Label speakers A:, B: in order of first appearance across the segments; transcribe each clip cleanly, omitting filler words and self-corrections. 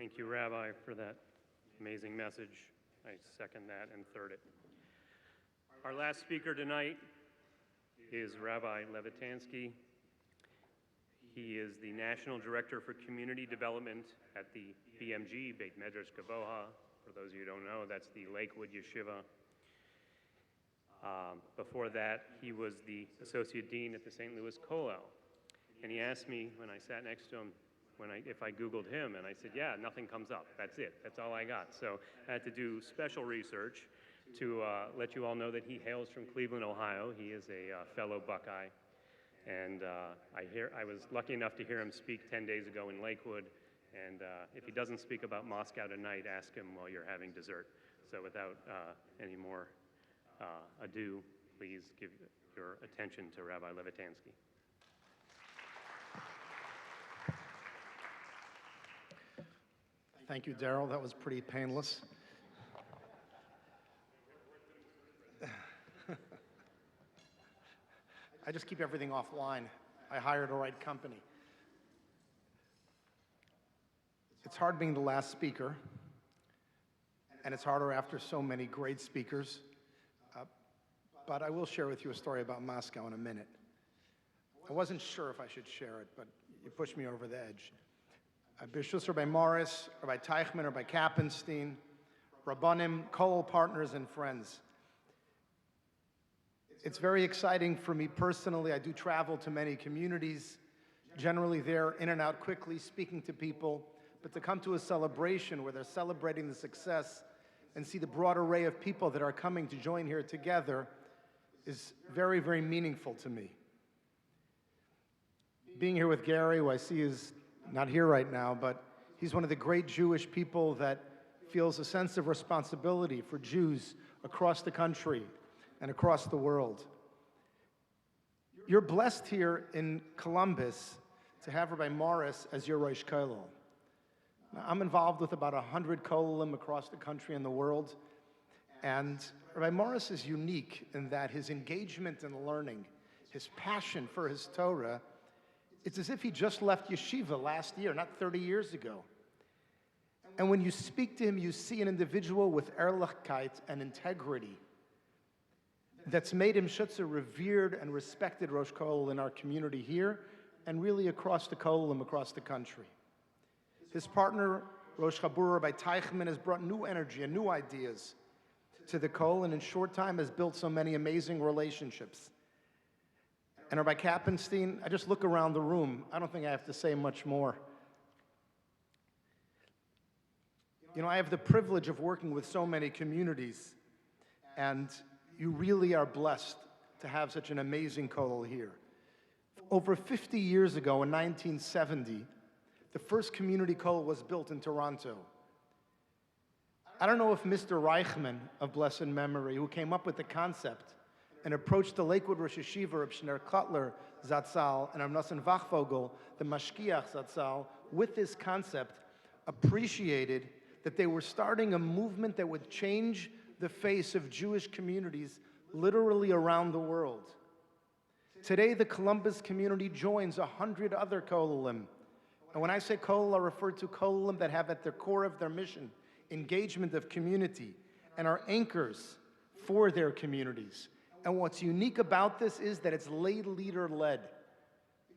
A: Thank you, Rabbi, for that amazing message. I second that and third it. Our last speaker tonight is Rabbi Levitansky. He is the National Director for Community Development at the BMG, Beit Medrash Gavoha. For those of you who don't know, that's the Lakewood Yeshiva. Before that, he was the Associate Dean at the St. Louis Kollel. And he asked me when I sat next to him if I Googled him, and I said, yeah, nothing comes up. That's it. That's all I got. So I had to do special research to let you all know that he hails from Cleveland, Ohio. He is a fellow Buckeye. And I was lucky enough to hear him speak 10 days ago in Lakewood. And if he doesn't speak about Moscow tonight, ask him while you're having dessert. So without any more ado, please give your attention to Rabbi Levitansky.
B: Thank you, Daryl. That was pretty painless. I just keep everything offline. I hired a right company. It's hard being the last speaker, and it's harder after so many great speakers. But I will share with you a story about Moscow in a minute. I wasn't sure if I should share it, but you pushed me over the edge. Bishus Rabbi Morris, Rabbi Teichman, Rabbi Kappenstein, Rabbanim, Kollel partners, and friends. It's very exciting for me personally. I do travel to many communities, generally there, in and out quickly, speaking to people, but to come to a celebration where they're celebrating the success and see the broad array of people that are coming to join here together is very, very meaningful to me. Being here with Gary, who I see is not here right now, but he's one of the great Jewish people that feels a sense of responsibility for Jews across the country and across the world. You're blessed here in Columbus to have Rabbi Morris as your Rosh Kollel. Now, I'm involved with about 100 Kollelim across the country and the world, and Rabbi Morris is unique in that his engagement in learning, his passion for his Torah, it's as if he just left yeshiva last year, not 30 years ago. And when you speak to him, you see an individual with ehrlichkeit and integrity that's made him such a revered and respected Rosh Kollel in our community here and really across the Kollelim across the country. His partner, Rosh Chabur Rabbi Teichman, has brought new energy and new ideas to the Kollel, and in short time has built so many amazing relationships. And Rabbi Kappenstein, I just look around the room. I don't think I have to say much more. You know, I have the privilege of working with so many communities, and you really are blessed to have such an amazing Kollel here. Over 50 years ago, in 1970, the first community Kollel was built in Toronto. I don't know if Mr. Reichman, of blessed memory, who came up with the concept and approached the Lakewood Rosh Yeshiva, Reb Shneur Kotler Zatzal, and Reb Nosson Wachvogel, the Mashkiach Zatzal, with this concept, appreciated that they were starting a movement that would change the face of Jewish communities literally around the world. Today, the Columbus community joins 100 other Kollelim. And when I say Kollel, I refer to Kollelim that have at the core of their mission engagement of community and are anchors for their communities. And what's unique about this is that it's lay leader led.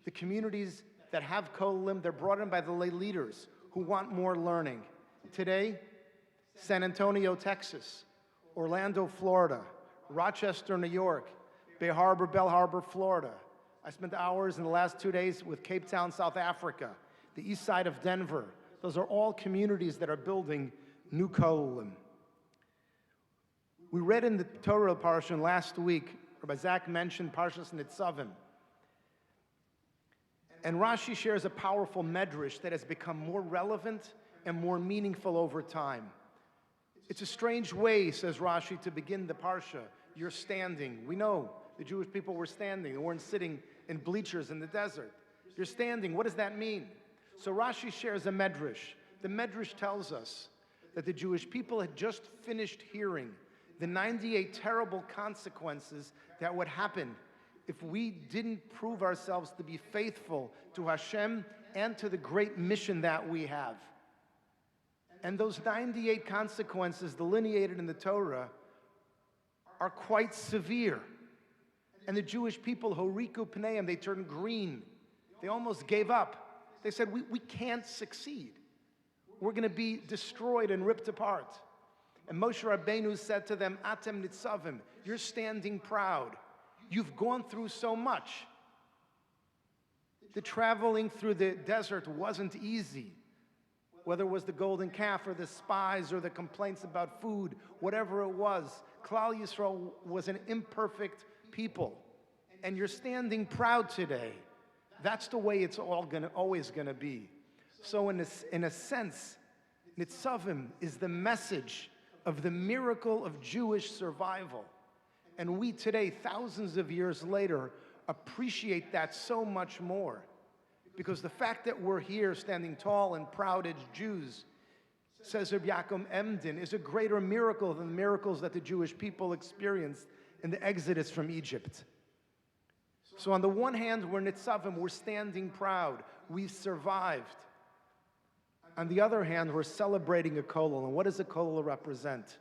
B: The communities that have Kollelim, they're brought in by the lay leaders who want more learning. Today, San Antonio, Texas, Orlando, Florida, Rochester, New York, Bay Harbor, Bell Harbor, Florida. I spent hours in the last 2 days with Cape Town, South Africa, the east side of Denver. Those are all communities that are building new Kollelim. We read in the Torah portion last week, Rabbi Zach mentioned Parshas Nitzavim. And Rashi shares a powerful medrash that has become more relevant and more meaningful over time. It's a strange way, says Rashi, to begin the Parsha. You're standing. We know the Jewish people were standing. They weren't sitting in bleachers in the desert. You're standing. What does that mean? So Rashi shares a medrash. The medrash tells us that the Jewish people had just finished hearing the 98 terrible consequences that would happen if we didn't prove ourselves to be faithful to Hashem and to the great mission that we have. And those 98 consequences delineated in the Torah are quite severe. And the Jewish people, horiku pneim, they turned green. They almost gave up. They said, we can't succeed. We're going to be destroyed and ripped apart. And Moshe Rabbeinu said to them, Atem nitzavim, you're standing proud. You've gone through so much. The traveling through the desert wasn't easy. Whether it was the golden calf or the spies or the complaints about food, whatever it was, Klal Yisrael was an imperfect people. And you're standing proud today. That's the way it's always going to be. So in a sense, Nitzavim is the message of the miracle of Jewish survival. And we today, thousands of years later, appreciate that so much more. Because the fact that we're here standing tall and proud as Jews, says Rabbi Yaakov Emden, is a greater miracle than the miracles that the Jewish people experienced in the Exodus from Egypt. So on the one hand, we're Nitzavim, we're standing proud, we've survived. On the other hand, we're celebrating a kollel. And what does a kollel represent?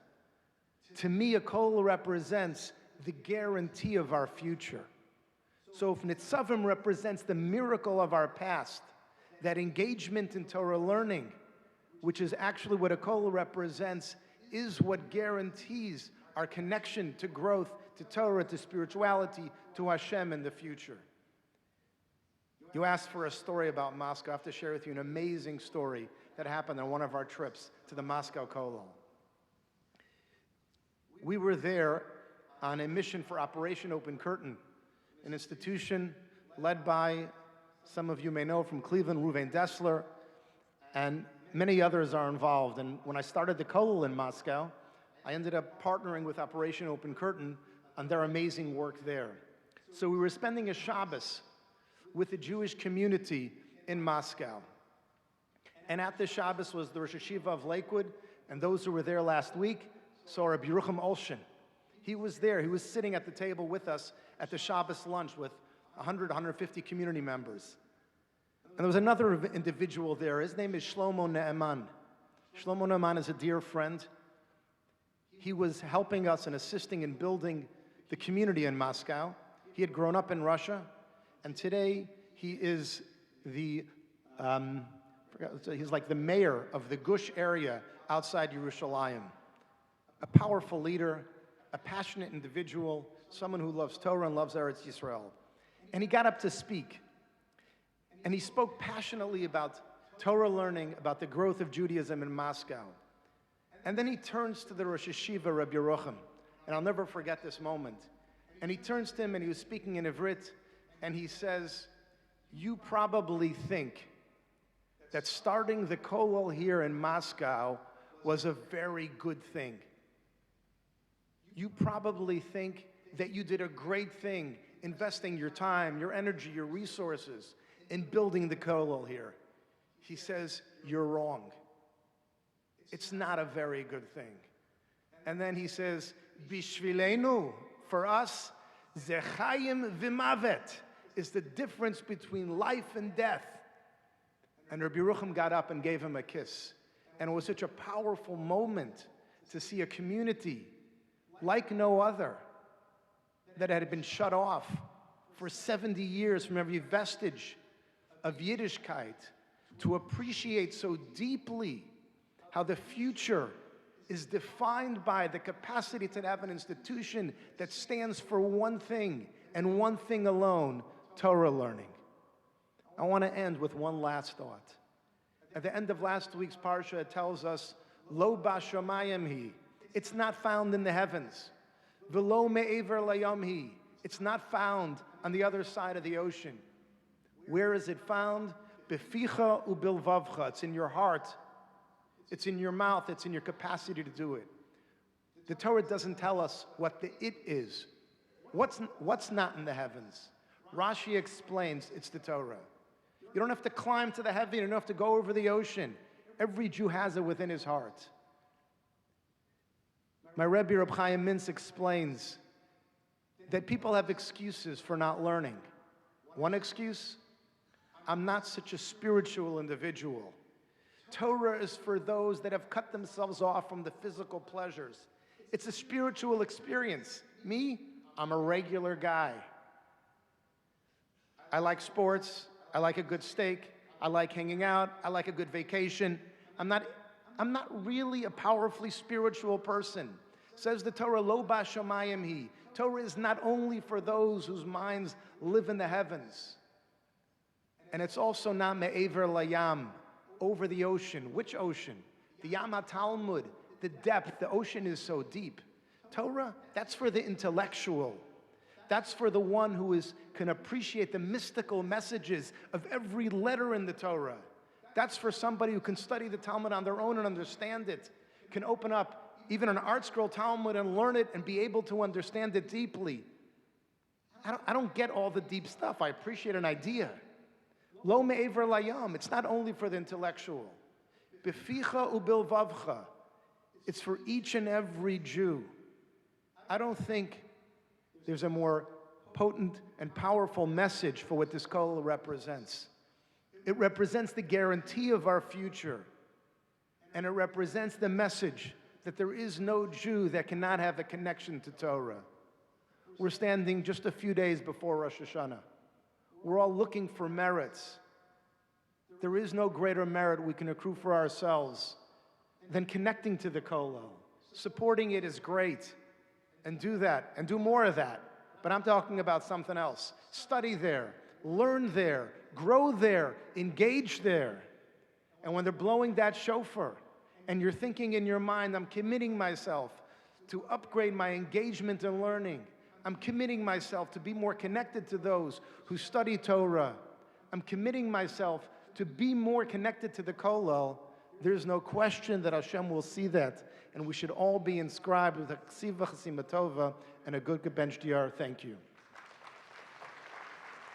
B: To me, a kollel represents the guarantee of our future. So if Nitzavim represents the miracle of our past, that engagement in Torah learning, which is actually what a kollel represents, is what guarantees our connection to growth, to Torah, to spirituality, to Hashem in the future. You asked for a story about Moscow. I have to share with you an amazing story that happened on one of our trips to the Moscow Kollel. We were there on a mission for Operation Open Curtain, an institution led by, some of you may know from Cleveland, Reuven Dessler, and many others are involved. And when I started the Kollel in Moscow, I ended up partnering with Operation Open Curtain on their amazing work there. So we were spending a Shabbos with the Jewish community in Moscow. And at the Shabbos was the Rosh Hashiva of Lakewood, and those who were there last week saw Rabbi Yerucham Olshin. He was there. He was sitting at the table with us at the Shabbos lunch with 100, 150 community members. And there was another individual there. His name is Shlomo Ne'eman. Shlomo Ne'eman is a dear friend. He was helping us and assisting in building the community in Moscow. He had grown up in Russia, and today he is he's like the mayor of the Gush area outside Yerushalayim. A powerful leader, a passionate individual, someone who loves Torah and loves Eretz Yisrael. And he got up to speak. And he spoke passionately about Torah learning, about the growth of Judaism in Moscow. And then he turns to the Rosh Hashiva, Rabbi Yerucham. And I'll never forget this moment. And he turns to him and he was speaking in Ivrit. And he says, you probably think that starting the Kollel here in Moscow was a very good thing. You probably think that you did a great thing investing your time, your energy, your resources in building the Kollel here. He says, you're wrong. It's not a very good thing. And then he says, Bishvilenu, for us, ze chayim v'mavet, is the difference between life and death. And Rabbi Yerucham got up and gave him a kiss. And it was such a powerful moment to see a community like no other that had been shut off for 70 years from every vestige of Yiddishkeit, to appreciate so deeply how the future is defined by the capacity to have an institution that stands for one thing and one thing alone, Torah learning. I want to end with one last thought. At the end of last week's parsha, it tells us, Lo b'shamayim hi. It's not found in the heavens. V'lo me'ever layam hi. It's not found on the other side of the ocean. Where is it found? Beficha u'bilvavcha. It's in your heart. It's in your mouth. It's in your capacity to do it. The Torah doesn't tell us what the it is. What's not in the heavens? Rashi explains it's the Torah. You don't have to climb to the heaven. You don't have to go over the ocean. Every Jew has it within his heart. My Rebbe, Reb Chaim Mintz, explains that people have excuses for not learning. One excuse, I'm not such a spiritual individual. Torah is for those that have cut themselves off from the physical pleasures. It's a spiritual experience. Me, I'm a regular guy. I like sports. I like a good steak. I like hanging out. I like a good vacation. I'm not really a powerfully spiritual person. Says the Torah, Lo ba shamayim hi. Torah is not only for those whose minds live in the heavens. And it's also not me'ever layam, over the ocean. Which ocean? The Yam HaTalmud, the depth. The ocean is so deep. Torah, that's for the intellectual. That's for the one who can appreciate the mystical messages of every letter in the Torah. That's for somebody who can study the Talmud on their own and understand it, can open up even an art scroll Talmud and learn it and be able to understand it deeply. I don't get all the deep stuff. I appreciate an idea. Lo me'ever layam. It's not only for the intellectual. Beficha ubilvavcha. It's for each and every Jew. I don't think there's a more potent and powerful message for what this kollel represents. It represents the guarantee of our future. And it represents the message that there is no Jew that cannot have a connection to Torah. We're standing just a few days before Rosh Hashanah. We're all looking for merits. There is no greater merit we can accrue for ourselves than connecting to the kollel. Supporting it is great. And do that, and do more of that. But I'm talking about something else. Study there, learn there, grow there, engage there. And when they're blowing that shofar, and you're thinking in your mind, I'm committing myself to upgrade my engagement and learning. I'm committing myself to be more connected to those who study Torah. I'm committing myself to be more connected to the kollel. There's no question that Hashem will see that. And we should all be inscribed with a ksiva chasimatova and a good gebench diyar. Thank you.